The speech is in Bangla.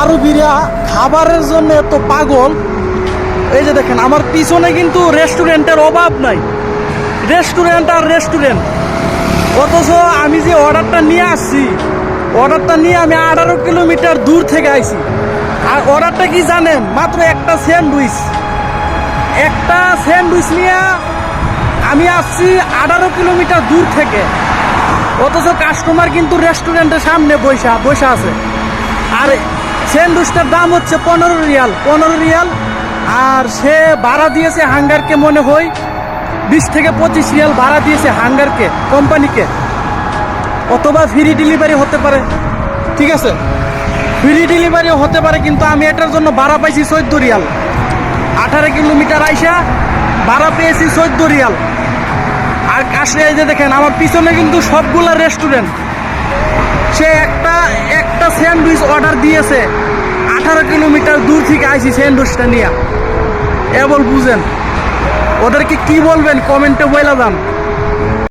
আরবিরা খাবারের জন্য এত পাগল। এই যে দেখেন আমার পিছনে কিন্তু রেস্টুরেন্টের অভাব নাই, রেস্টুরেন্ট আর রেস্টুরেন্ট। অথচ আমি যে অর্ডারটা নিয়ে আসছি, অর্ডারটা নিয়ে আমি 18 কিলোমিটার দূর থেকে আইছি। আর অর্ডারটা কি জানেন? মাত্র একটা স্যান্ডউইচ নিয়ে আমি আসছি 18 কিলোমিটার দূর থেকে। অথচ কাস্টমার কিন্তু রেস্টুরেন্টের সামনে বসে আছে। আর স্যান্ডউইচটার দাম হচ্ছে 15 রিয়াল। আর সে ভাড়া দিয়েছে হাঙ্গারকে, মনে হয় 20 থেকে 25 রিয়াল ভাড়া দিয়েছে হাঙ্গারকে, কোম্পানিকে। অথবা ফ্রি ডেলিভারি হতে পারে, ঠিক আছে, ফ্রি ডেলিভারিও হতে পারে। কিন্তু আমি এটার জন্য ভাড়া পাইছি 14 রিয়াল। 18 কিলোমিটার আইসা ভাড়া পেয়েছি 14 রিয়াল। আর কাছে এই যে দেখেন আমার পিছনে কিন্তু সবগুলা রেস্টুরেন্ট। সে একটা স্যান্ডউইচ অর্ডার দিয়েছে, 18 কিলোমিটার দূর থেকে আইসি স্যান্ডউইচটা নিয়ে। এবার বুঝেন ওদেরকে কি বলবেন, কমেন্টে বলে যান।